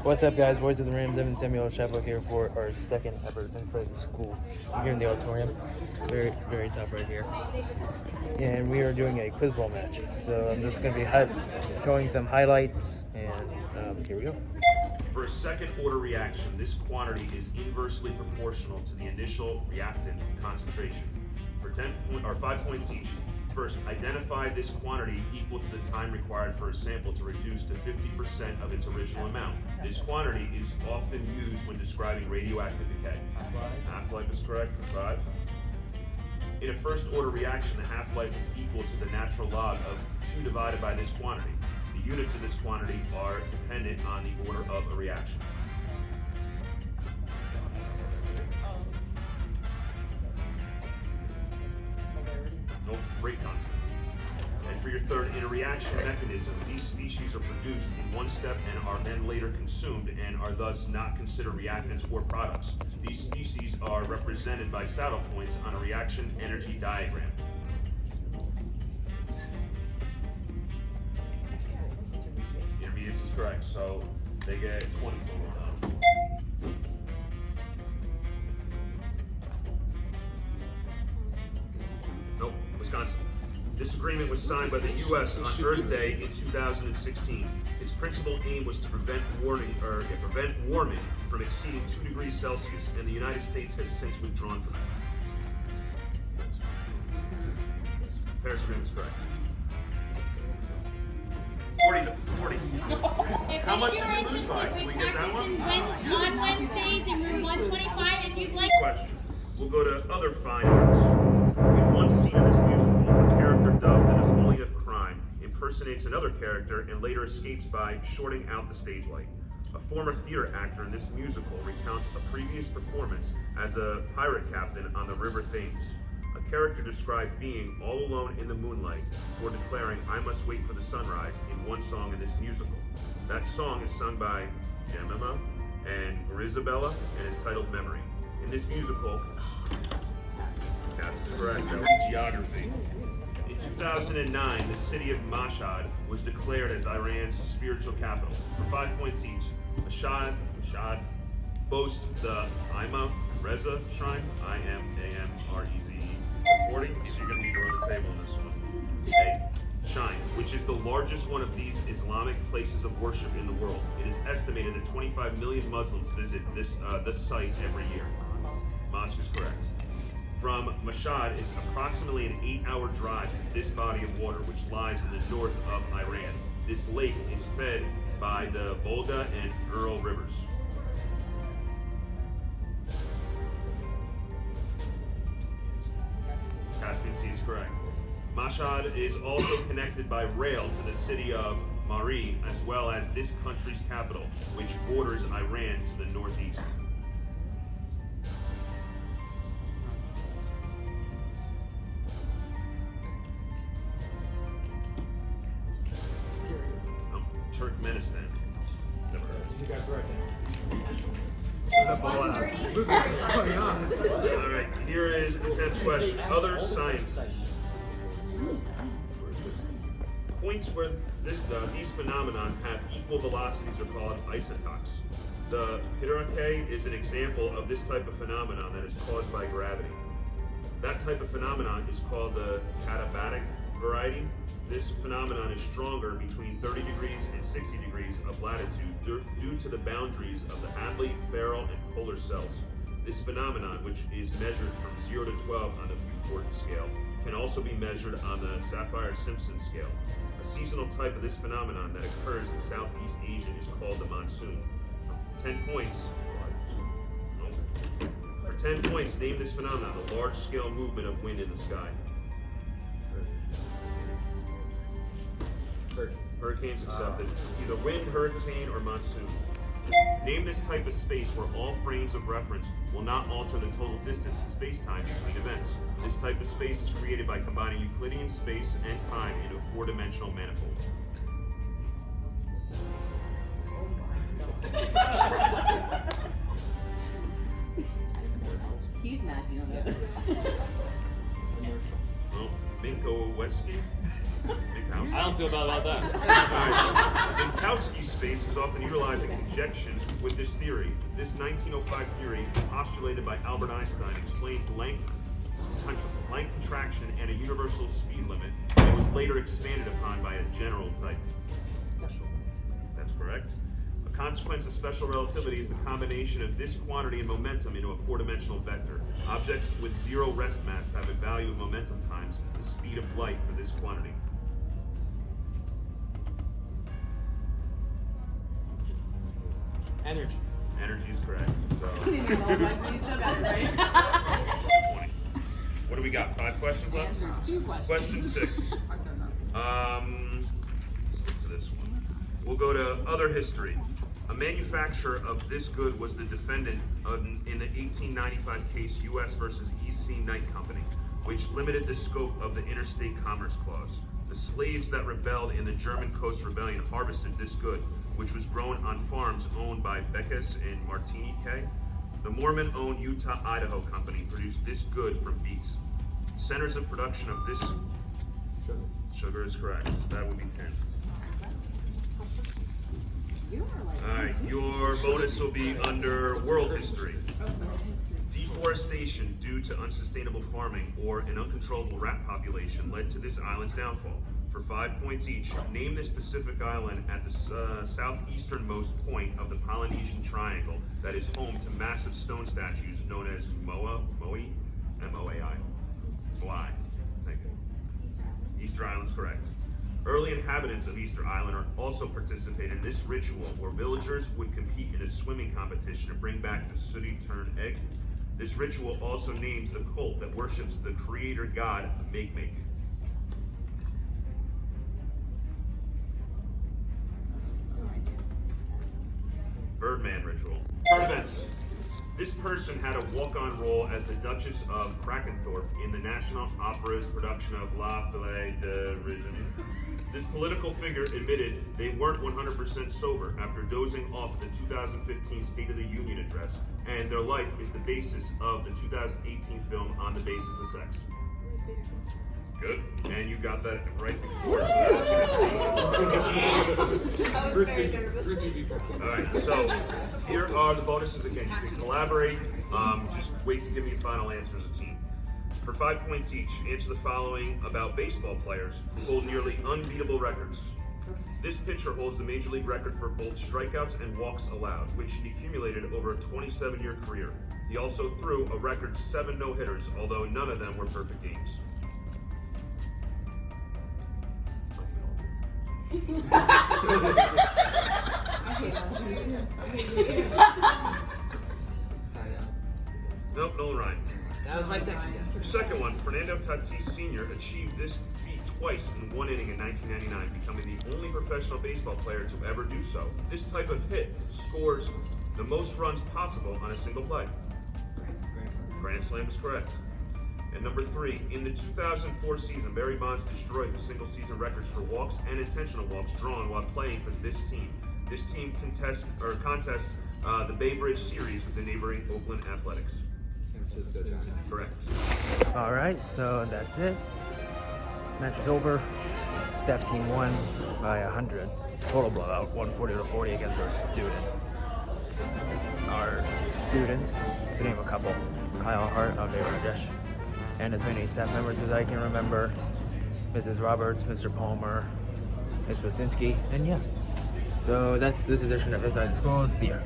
What's up, guys? Voice of the Rams, Evan Samuel Chapo here for our second ever Inside the School. I'm here in the auditorium, very, very top right here. And we are doing a quiz ball match. So I'm just going to be showing some highlights, and here we go. For a second order reaction, this quantity is inversely proportional to the initial reactant concentration. For 5 points each. First, identify this quantity equal to the time required for a sample to reduce to 50% of its original amount. This quantity is often used when describing radioactive decay. Half-life is correct for 5. In a first order reaction, the half-life is equal to the natural log of 2 divided by this quantity. The units of this quantity are dependent on the order of a reaction. Nope, rate constant. And for your third, in a reaction mechanism, these species are produced in one step and are then later consumed and are thus not considered reactants or products. These species are represented by saddle points on a reaction energy diagram. Intermediates is correct, so they get 20 total. Nope, Wisconsin. This agreement was signed by the U.S. on Earth Day in 2016. Its principal aim was to prevent warming from exceeding 2 degrees Celsius, and the United States has since withdrawn from it. Paris Agreement is correct. 40 to 40. How much did you lose by? Can we get that one? On Wednesdays in room 125 if you'd like. Question. We'll go to other fine arts. In one scene of this musical, a character dubbed the Napoleon of Crime impersonates another character and later escapes by shorting out the stage light. A former theater actor in this musical recounts a previous performance as a pirate captain on the River Thames. A character described being all alone in the moonlight before declaring, "I must wait for the sunrise," in one song in this musical. That song is sung by Jemima and Isabella and is titled Memory. In this musical, Cats is correct, that was geography. In 2009, the city of Mashhad was declared as Iran's spiritual capital. For 5 points each, Mashhad boasts the Imam Reza Shrine, I-M-A-M-R-E-Z-E, for 40, so you're going to need to run the table on this one. A shrine, which is the largest one of these Islamic places of worship in the world. It is estimated that 25 million Muslims visit this site every year. Mosque is correct. From Mashhad, it's approximately an 8-hour drive to this body of water, which lies in the north of Iran. This lake is fed by the Volga and Ural rivers. Caspian Sea is correct. Mashhad is also connected by rail to the city of Mari, as well as this country's capital, which borders Iran to the northeast. Turkmenistan. Never heard. You guys right All right, here is the 10th question. Other science. Points where these phenomena have equal velocities are called isotops. The Piraceae is an example of this type of phenomenon that is caused by gravity. That type of phenomenon is called the katabatic variety. This phenomenon is stronger between 30 degrees and 60 degrees of latitude due to the boundaries of the Hadley, Farrell, and polar cells. This phenomenon, which is measured from 0 to 12 on the Beaufort scale, can also be measured on the Saffir-Simpson scale. A seasonal type of this phenomenon that occurs in Southeast Asia is called the monsoon. 10 points. For 10 points, name this phenomenon, the large-scale movement of wind in the sky. Hurricanes accepted. It's either wind, hurricane, or monsoon. Name this type of space where all frames of reference will not alter the total distance in space-time between events. This type of space is created by combining Euclidean space and time into a 4-dimensional manifold. He's mad, you know that. Well, Minko Wesky? Big house. Minkowski. I don't feel bad about that. Alright. Minkowski's space is often utilized in conjunction with this theory. This 1905 theory, postulated by Albert Einstein, explains length contraction and a universal speed limit. It was later expanded upon by a general type. That's correct. A consequence of special relativity is the combination of this quantity and momentum into a four-dimensional vector. Objects with zero rest mass have a value of momentum times the speed of light for this quantity. Energy. Energy is correct. So, 20. What do we got? 5 questions left? 2 questions. Question 6. Let's get to this one. We'll go to other history. A manufacturer of this good was the defendant in the 1895 case U.S. versus E.C. Knight Company, which limited the scope of the Interstate Commerce Clause. The slaves that rebelled in the German Coast Rebellion harvested this good, which was grown on farms owned by Beckus and Martinique. The Mormon-owned Utah-Idaho Company produced this good from beets. Centers of production of this sugar is correct. That would be 10. Alright, your bonus will be under world history. Deforestation due to unsustainable farming or an uncontrollable rat population led to this island's downfall. For 5 points each, name this Pacific island at the southeasternmost point of the Polynesian Triangle that is home to massive stone statues known as Moai. Moai. Thank you. Easter Island's correct. Early inhabitants of Easter Island also participated in this ritual where villagers would compete in a swimming competition to bring back the sooty-turned egg. This ritual also names the cult that worships the creator god Make. Birdman ritual. Current events. This person had a walk-on role as the Duchess of Krakenthorpe in the National Opera's production of La Fille de Régime. This political figure admitted they weren't 100% sober after dozing off at the 2015 State of the Union address, and their life is the basis of the 2018 film On the Basis of Sex. Good, and you got that right before, so that was good. Alright, so here are the bonuses again. You can collaborate, just wait to give me a final answer as a team. For 5 points each, answer the following about baseball players who hold nearly unbeatable records. This pitcher holds the major league record for both strikeouts and walks allowed, which he accumulated over a 27-year career. He also threw a record 7 no-hitters, although none of them were perfect games. Nope, Nolan Ryan. That was my second guess. Second one, Fernando Tatis Sr. achieved this feat twice in one inning in 1999, becoming the only professional baseball player to ever do so. This type of hit scores the most runs possible on a single play. Grand Slam is correct. And number 3, in the 2004 season, Barry Bonds destroyed the single-season records for walks and intentional walks drawn while playing for this team. This team contests the Bay Bridge Series with the neighboring Oakland Athletics. Correct. All right, so that's it. Match is over. Staff team won by 100. Total blowout, 140-40 against our students. Our students, to name a couple, Kyle Hart of Bangladesh, and as many staff members as I can remember, Mrs. Roberts, Mr. Palmer, Ms. Basinski, and yeah. So that's this edition of Inside School. See ya.